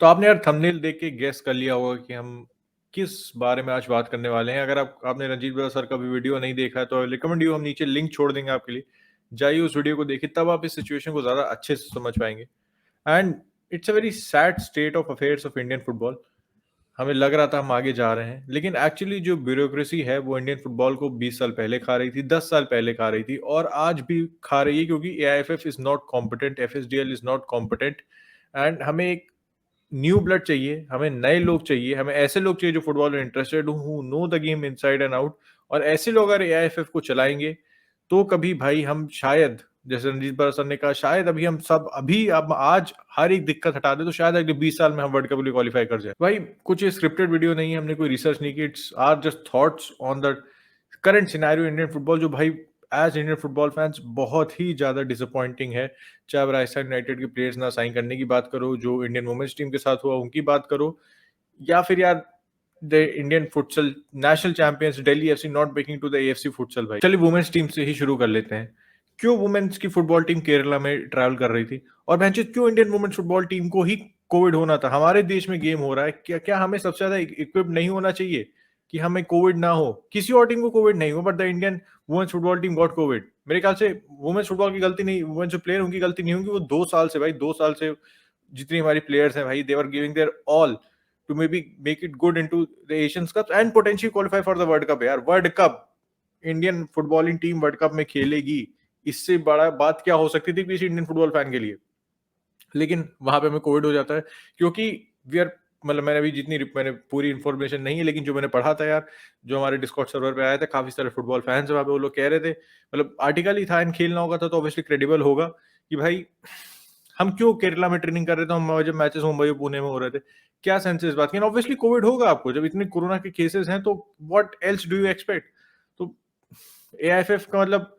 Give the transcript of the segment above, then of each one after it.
तो आपने यार थंबनेल देख के गेस कर लिया होगा कि हम किस बारे में आज बात करने वाले हैं। अगर आपने रंजीत ब्रदर सर का भी वीडियो नहीं देखा है तो आई रिकमेंड यू, हम नीचे लिंक छोड़ देंगे आपके लिए। जाइए उस वीडियो को देखिए, तब आप इस सिचुएशन को ज़्यादा अच्छे से समझ पाएँगे। And it's a very sad state of affairs of Indian football. हमें लग रहा था हम आगे जा रहे हैं, लेकिन एक्चुअली जो ब्यूरोक्रेसी है वो इंडियन फुटबॉल को 20 साल पहले खा रही थी, 10 साल पहले खा रही थी और आज भी खा रही है, क्योंकि AIFF is not competent, FSDL is not competent. And हमें एक न्यू ब्लड चाहिए, हमें नए लोग चाहिए, हमें ऐसे लोग चाहिए जो फुटबॉल में इंटरेस्टेड हो, हू know the game inside and out. और ऐसे लोग अगर एआईएफएफ को चलाएँगे, तो कभी भाई हम शायद, जैसे रणजीत बाला सर ने कहा, शायद अभी हम सब अभी अब आज हर एक दिक्कत हटा दें, तो शायद अगले 20 साल में हम वर्ल्ड कप के लिए क्वालीफाई कर जाएँ। भाई कुछ ये स्क्रिप्टेड वीडियो नहीं है, हमने कोई रिसर्च नहीं की, it's are just thoughts on the current scenario Indian football, जो भाई एज़ इंडियन फुटबॉल फैन्स बहुत ही ज़्यादा डिसअपॉइंटिंग है। चाहे आप राजस्थान यूनाइटेड के प्लेयर्स ना साइन करने की बात करो, जो इंडियन वुमेन्स टीम के साथ हुआ उनकी बात करो, या फिर यार the Indian futsal national champions Delhi FC not breaking to the AFC futsal. भाई चलिए वुमेन्स टीम से ही शुरू कर लेते हैं। क्यों वुमेन्स की फुटबॉल टीम केरला में ट्रैवल कर रही थी, और भैंचोद क्यों इंडियन वुमेन्स फुटबॉल टीम को ही कोविड होना था? हमारे देश में गेम हो रहा है, क्या क्या हमें सबसे ज्यादा इक्विप्ड नहीं होना चाहिए कि हमें कोविड ना हो? किसी और टीम को कोविड नहीं हो, but the Indian women's football team got Covid. मेरे ख्याल से वुमेन्स फुटबॉल की गलती नहीं, वुमेन्स जो प्लेयर उनकी गलती नहीं होगी। वो 2 साल से भाई, 2 साल से जितनी हमारी प्लेयर्स हैं भाई, they were giving their all to maybe make it good into the Asian Cups and potentially qualify for the World Cup। यार world cup, Indian footballing team world cup में खेलेगी, इससे बड़ा बात क्या हो सकती थी किसी इंडियन फुटबॉल फैन के लिए? लेकिन वहां पे हमें कोविड हो जाता है, क्योंकि वी आर, मतलब मैंने अभी मैंने पूरी इन्फॉर्मेशन नहीं है, लेकिन जो मैंने पढ़ा था यार, जो हमारे डिस्कॉर्ड सर्वर पे आया था, काफी सारे फुटबॉल फैंस वहां पे, वो लोग कह रहे थे, मतलब आर्टिकल ही था, इन खेलना होगा था तो ऑब्वियसली क्रेडिबल होगा कि भाई हम क्यों केरला में ट्रेनिंग कर रहे थे, हम जब मैचेस मुंबई और पुणे में हो रहे थे, क्या सेंस है इस बात की? ऑब्वियसली कोविड होगा आपको, जब इतने कोरोना के केसेस हैं तो what else do you expect? तो एआईएफएफ का मतलब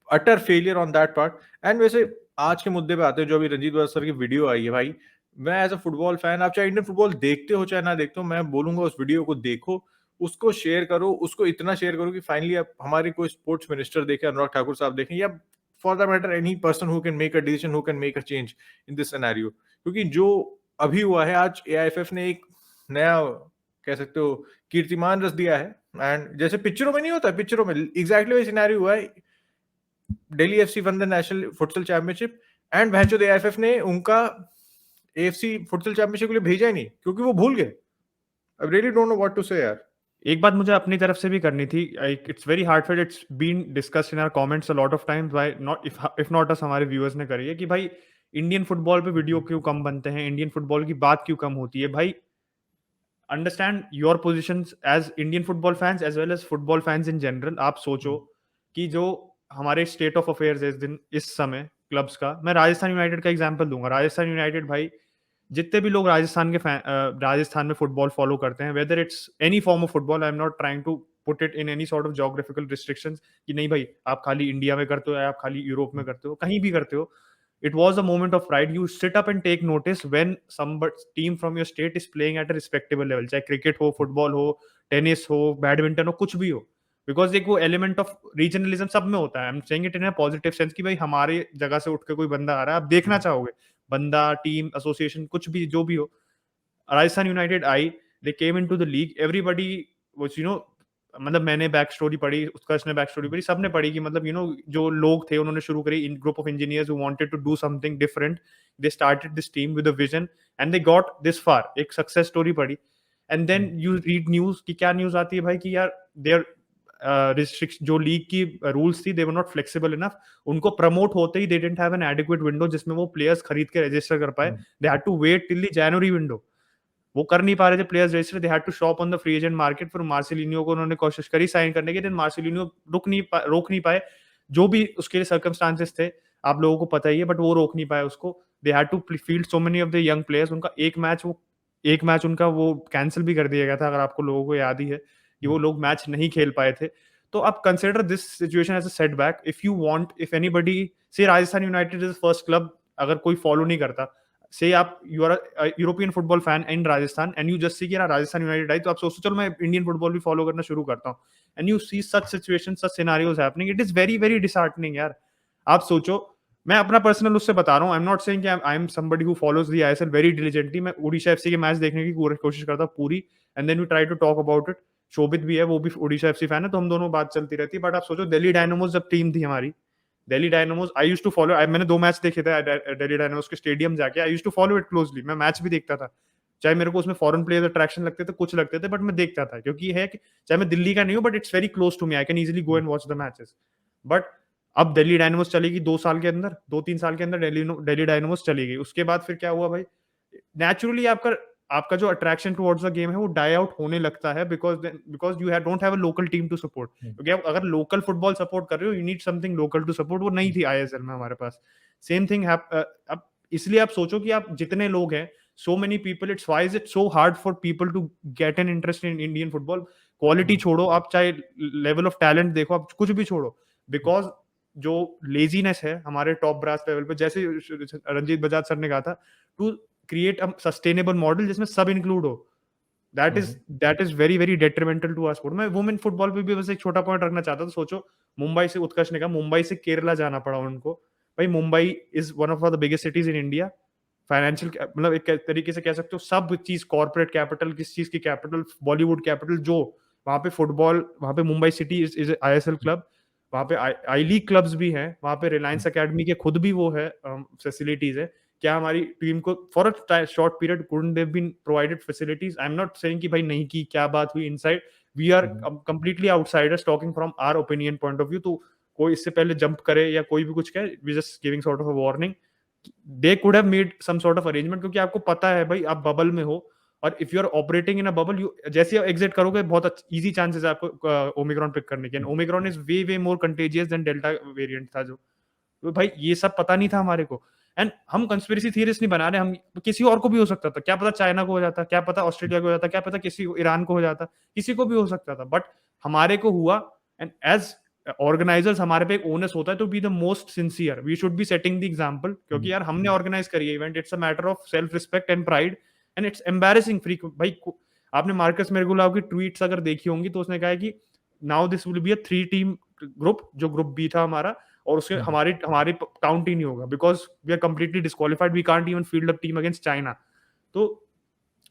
utter failure on that part. And वैसे आज के मुद्दे पे आते हैं, जो अभी रंजीत बादल सर की वीडियो आई है भाई, मैं एज अ फुटबॉल फैन, आप चाहे इंडियन फुटबॉल देखते हो चाहे ना देखते हो, मैं बोलूंगा उस वीडियो को देखो, उसको शेयर करो, उसको इतना शेयर करो कि फाइनली आप हमारे कोई स्पोर्ट्स मिनिस्टर देखें, अनुराग ठाकुर साहब देखें, या for that matter any person who can make a decision, who can make a change in this scenario. क्योंकि जो अभी हुआ है, आज एआईएफएफ ने एक नया, कह सकते हो, कीर्तिमान रच दिया है। एंड जैसे पिक्चरों में नहीं होता, पिक्चरों में एग्जैक्टली वही सिनेरियो हुआ है। Delhi FC won the national futsal championship, and भैंचोद एआईएफएफ ने उनका एएफसी फुटसल चैंपियनशिप के लिए भेजा ही नहीं, क्योंकि वो भूल गए। I really don't know what to say यार। एक बात मुझे अपनी तरफ से भी करनी थी। It's very heartfelt, it's been discussed in our comments a lot of times by not if not us, हमारे व्यूअर्स ने करी है कि भाई इंडियन फुटबॉल पे वीडियो क्यों कम बनते हैं, इंडियन फुटबॉल की बात क्यों कम होती है। भाई understand your positions as Indian football fans as well as football fans in general. आप सोचो कि जो हमारे स्टेट ऑफ अफेयर्स है इस समय क्लब्स का, मैं राजस्थान यूनाइटेड का एग्जांपल दूंगा। राजस्थान यूनाइटेड भाई, जितने भी लोग राजस्थान में फुटबॉल फॉलो करते हैं, whether it's any form of football, I am not trying to put it in any sort of geographical restrictions कि नहीं भाई आप खाली इंडिया में करते हो या आप खाली यूरोप में करते हो, कहीं भी करते हो। It was a moment of pride. You sit up and take notice when some team from your state is playing at a respectable level, चाहे क्रिकेट हो, फुटबॉल हो, टेनिस हो, बैडमिंटन हो, कुछ भी हो। बिकॉज एक वो एलिमेंट ऑफ रीजनलिज्म सब में होता है। I am saying it in a positive sense कि भाई हमारे जगह से उठ के कोई बंदा आ रहा है, आप देखना चाहोगे, बंदा, टीम, एसोसिएशन, कुछ भी जो भी हो। Rajasthan United I, they came into the league, everybody was मतलब मैंने बैक स्टोरी पढ़ी, उत्कर्ष ने बैक स्टोरी पढ़ी, सबने पढ़ी कि मतलब जो लोग थे उन्होंने शुरू करी इन group of engineers who wanted to do something different. They started this team with a vision and they got this far. एक सक्सेस स्टोरी पढ़ी। And then you read news कि क्या न्यूज आती है भाई कि यार देयर रिस्ट्रिक्शन, जो लीग की रूल्स थी, they were not flexible enough. उनको प्रमोट होते ही they didn't have an adequate window जिसमें वो प्लेयर्स खरीद के रजिस्टर कर पाए। They had to wait till the January window. वो कर नहीं पा रहे थे players register, they had to shop on the free agent market. फिर मार्सिलिनियो को उन्होंने कोशिश करी साइन करने की, देन मार्सिलिनियो रोक नहीं पाए। जो भी उसके लिए सर्कमस्टांसेस थे आप लोगों को पता ही है, बट वो रोक नहीं पाए उसको। They had to field so many of the young players. उनका एक मैच उनका वो कैंसिल भी कर दिया गया था, अगर आपको लोगों को याद ही है कि वो लोग मैच नहीं खेल पाए थे। तो आप consider this situation as a setback. If you want, if anybody say Rajasthan United is first club, अगर कोई फॉलो नहीं करता, से आप you are European football fan in Rajasthan and you just see कि यार राजस्थान यूनाइटेड आई, तो आप सोचो चलो मैं इंडियन फुटबॉल भी फॉलो करना शुरू करता हूँ। And you see such situation, such scenarios happening, it is very very disheartening यार। आप सोचो मैं अपना पर्सनल उससे बता रहा हूँ, आई एम नॉट सेइंग कि I am somebody who follows the ISL very diligently. मैं ओडिशा एफसी के मैच देखने की कोशिश करता हूँ पूरी, and then we try to talk about it. Shobhit भी है, वो भी ओडिशा एफसी फैन है, तो हम दोनों बात चलती रहती है। बट आप सोचो, दिल्ली डायनामोस जब टीम थी हमारी, Delhi Dynamos I used to follow, मैंने 2 मैच देखे थे दिल्ली डायनामोस के स्टेडियम जाके। I used to follow it closely, मैं मैच भी देखता था। चाहे मेरे को उसमें फॉरेन प्लेयर्स अट्रैक्शन लगते थे, कुछ लगते थे, बट मैं देखता था, क्योंकि ये है कि चाहे मैं दिल्ली का नहीं हूँ, but it's very close to me, I can easily go and watch the matches. But अब दिल्ली डायनामोस चलेगी 2 साल के अंदर, 2-3 साल के अंदर दिल्ली डायनामोस चली गई। उसके बाद फिर क्या हुआ भाई, नेचुरली आपका आपका जो अट्रैक्शन टुवर्ड्स द गेम है वो डाई आउट होने लगता है, because you don't have a local team to support. क्योंकि आप अगर लोकल फुटबॉल सपोर्ट कर रहे हो, you need something local to support. वो नहीं थी आईएसएल में हमारे पास। सेम थिंग है। अब इसलिए आप सोचो कि आप जितने लोग हैं, so many people, it's why is it so hard for people to get an interest in Indian football. Quality छोड़ो, आप चाहे लेवल ऑफ टैलेंट देखो, आप कुछ भी छोड़ो, बिकॉज जो लेजीनेस है हमारे टॉप ब्रास लेवल पे, जैसे रंजीत बजाज सर ने कहा था, to create a sustainable model जिसमें सब इंक्लूड हो, that is very very detrimental to our sport. मैं वुमेन फुटबॉल पे भी बस एक छोटा पॉइंट रखना चाहता था। सोचो, मुंबई से, उत्कर्ष ने कहा मुंबई से केरला जाना पड़ा उनको। भाई Mumbai is one of the biggest cities in India. Financial, मतलब एक तरीके से कह सकते हो सब चीज, कॉर्पोरेट कैपिटल, किस चीज की कैपिटल, बॉलीवुड कैपिटल, जो वहां पे फुटबॉल, वहां पे Mumbai city is ISL club, वहां पे आई लीग क्लब्स भी हैं, वहां पे रिलायंस एकेडमी के खुद भी वो है, फैसिलिटीज है। क्या हमारी टीम को for a short period couldn't they been provided facilities? I am not saying कि भाई नहीं की, क्या बात हुई inside, we are completely outsiders talking from our opinion point of view. तो कोई इससे पहले जंप करे या कोई भी कुछ कहे, we just giving sort of a warning. They could have made some sort of arrangement, क्योंकि आपको पता है भाई आप बबल में हो, और if you are operating in a bubble, you जैसे एग्जिट करोगे बहुत इजी चांसेस है आपको ओमिक्रॉन पिक करने के। Omicron is way way more contagious than Delta variant था जो। तो भाई ये सब पता नहीं था हमारे को। एंड हम कंस्पिरेसी थियरिस्ट नहीं बना रहे, हम किसी और को भी हो सकता था, क्या पता चाइना को हो जाता, क्या पता ऑस्ट्रेलिया को हो जाता, क्या पता किसी ईरान को हो जाता, किसी को भी हो सकता था, बट हमारे को हुआ। एंड एज ऑर्गेनाइजर्स हमारे पे एक ओनस होता है to be the most sincere, we should be setting the example, क्योंकि यार हमने ऑर्गेनाइज करी है event, it's a matter of self respect and pride, and it's embarrassing free. भाई आपने मार्कस मेरगुलाव की ट्वीट्स अगर देखी होंगी, तो उसने कहा है कि now this will be a 3 team group, जो ग्रुप बी था हमारा, और उसके हमारी हमारी काउंट ही नहीं होगा, because we are completely disqualified, we can't even field a team against China. तो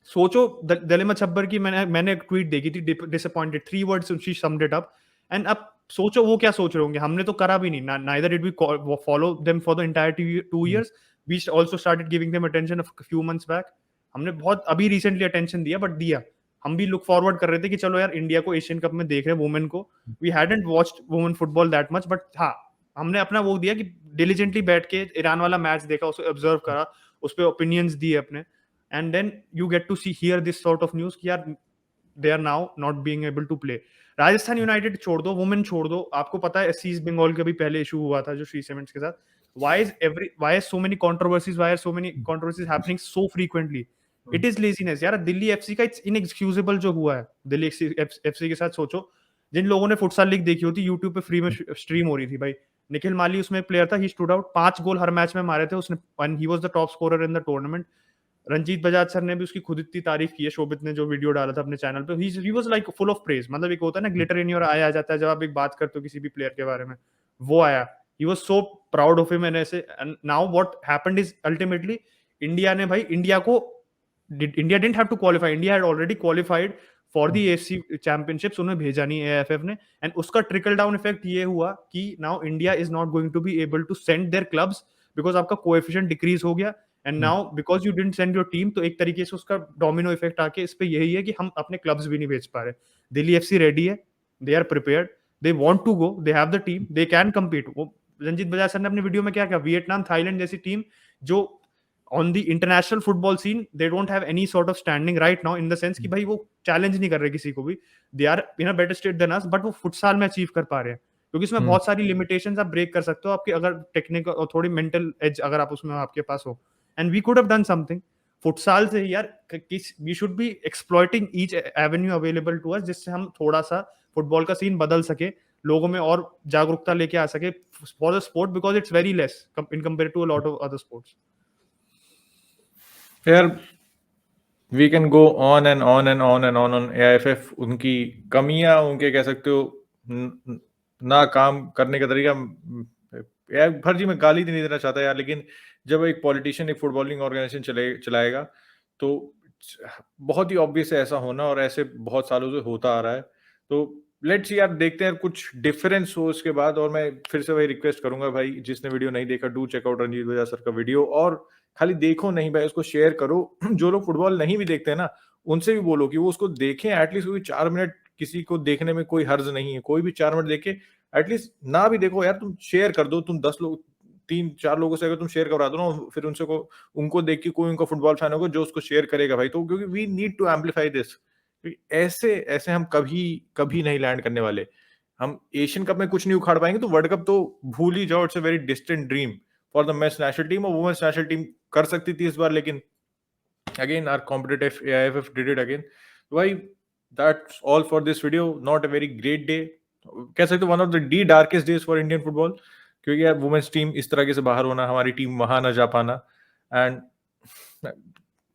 सोचो, दलिमा छब्बर की मैंने एक ट्वीट देखी थी, disappointed, 3 words she summed it up. And अब सोचो वो क्या सोच रहे होंगे, हमने तो करा भी नहीं, neither did we follow them for the entire 2 years, we also started giving them attention a few months back. हमने बहुत अभी रिसेंटली अटेंशन दिया, बट दिया। हम भी लुक फॉरवर्ड कर रहे थे कि चलो यार इंडिया को एशियन कप में देख रहे हैं, वुमेन को। We hadn't watched women football that much, but हाँ, हमने अपना वो दिया कि डिलीजेंटली बैठ के ईरान वाला मैच देखा, उसे ऑब्जर्व करा, उस पर ओपिनियंस दिए अपने, and then you get to see hear this sort of news कि यार they are now not being able to play। Rajasthan United छोड़ दो, वुमेन छोड़ दो, आपको पता है एससी बंगाल का भी पहले इशू हुआ था जो श्री सीमेंट्स के साथ। why is so many controversies happening so frequently? It is laziness यार। दिल्ली एफसी का इट्स इनएक्सक्यूजेबल जो हुआ है दिल्ली एफसी के साथ। सोचो, जिन लोगों ने फुटसाल लीग देखी होती, यूट्यूब पे फ्री में स्ट्रीम हो रही थी भाई, निखिल माली उसमें एक प्लेयर था, ही स्टूड आउट, 5 गोल हर मैच में मारे थे उसने, and he was the top scorer in the tournament. Ranjit Bajaj sir ने भी उसकी खुद इतनी तारीफ की है, शोभित ने जो वीडियो डाला था अपने चैनल पे, he was like full of praise. मतलब एक होता है ना, ग्लिटर इन योर आई आ जाता है जब आप एक बात करते हो किसी भी प्लेयर के बारे में, वो आया। He was so proud of him, and ऐसे। And now what happened is ultimately India ने भाई, India didn't have to qualify, India had already qualified for the AFC championships, उन्हें भेजा नहीं एएफएफ ने। एंड उसका ट्रिकल डाउन इफेक्ट ये हुआ कि now India is not going to be able to send their clubs, because आपका coefficient decrease हो गया। And now because you didn't send your team, तो एक तरीके से उसका डोमिनो इफेक्ट आके इस पे यही है कि हम अपने क्लब्स भी नहीं भेज पा रहे। दिल्ली एफसी रेडी है, they are prepared, they want to go, they have the team, they can compete. वो रंजीत बजाज सर ने अपने वीडियो में क्या कहा, वियतनाम, थाईलैंड जैसी टीम जो on the international football scene they don't have any sort of standing right now, in the sense कि भाई वो चैलेंज नहीं कर रहे किसी को भी, they are in a better state than us, but वो फुटसाल में अचीव कर पा रहे हैं, क्योंकि इसमें बहुत सारी लिमिटेशंस आप ब्रेक कर सकते हो, आपकी अगर टेक्निकल और थोड़ी मेंटल एज अगर आप उसमें आपके पास हो। And we could have done something futsal से यार, we should be exploiting each avenue available to us, जिससे हम थोड़ा सा फुटबॉल का सीन बदल सके, लोगों में और जागरूकता लेके आ सके for the sport, because it's very less in compare to a lot of other sports. यार we can go on and on and on and on on AIFF, उनकी कमियां, उनके कह सकते हो ना काम करने का तरीका, यार फर्जी में गाली नहीं देना चाहता यार, लेकिन जब एक पॉलिटिशियन एक फुटबॉलिंग ऑर्गेनाइजेशन चलाएगा तो बहुत ही ऑब्वियस है ऐसा होना, और ऐसे बहुत सालों से होता आ रहा है। तो लेट्स यार देखते हैं कुछ डिफरेंस हो उसके बाद। और मैं फिर से वही रिक्वेस्ट करूंगा भाई, जिसने वीडियो नहीं देखा डू चेक आउट रंजीत वजा सर का वीडियो, और खाली देखो नहीं भाई, उसको शेयर करो। जो लोग फुटबॉल नहीं भी देखते हैं ना, उनसे भी बोलो कि वो उसको देखें एटलीस्ट, कोई 4 मिनट किसी को देखने में कोई हर्ज नहीं है, कोई भी 4 मिनट देखे। एटलीस्ट ना भी देखो यार, तुम शेयर कर दो, तुम 10 लोग 3-4 लोगों से अगर तुम शेयर करवा दो ना, फिर उनसे को उनको देख के कोई उनका फुटबॉल फैन होगा जो उसको शेयर करेगा भाई। तो क्योंकि we need to amplify this, ऐसे ऐसे हम कभी कभी नहीं लैंड करने वाले। हम एशियन कप में कुछ नहीं उखाड़ पाएंगे तो वर्ल्ड कप तो भूल ही जाओ, it's a very distant dream for the mains national team. और वुमेन्स नेशनल टीम कर सकती थी इस बार, लेकिन again our competitive AIFF did it again. Why, that's all for this video. Not a very great day, कह सकते one of the D darkest days for Indian football, क्योंकि यार वुमेन्स टीम इस तरह से बाहर होना, हमारी टीम वहां ना जा पाना। एंड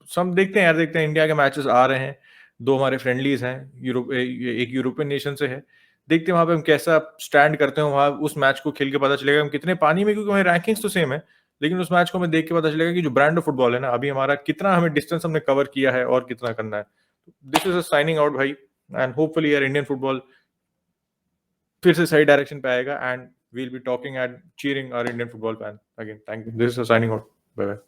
सब देखते हैं यार, देखते हैं इंडिया के मैचेस आ रहे हैं, 2 हमारे फ्रेंडलीज हैं, एक यूरोपियन नेशन से है। देखते हैं वहां पे हम कैसा स्टैंड करते हैं, वहां उस मैच को खेल के पता चलेगा हम कितने पानी में, क्योंकि वहाँ रैंकिंग्स तो सेम है, लेकिन उस मैच को हमें देख के पता चलेगा कि जो ब्रांड ऑफ फुटबॉल है ना, अभी हमारा कितना, हमें डिस्टेंस हमने कवर किया है और कितना करना है। This is a signing out भाई, एंड होपफुली यार इंडियन फुटबॉल फिर से सही डायरेक्शन पे आएगा, and we'll be talking and cheering our Indian football fan again. Thank you. This is a signing out. Bye bye.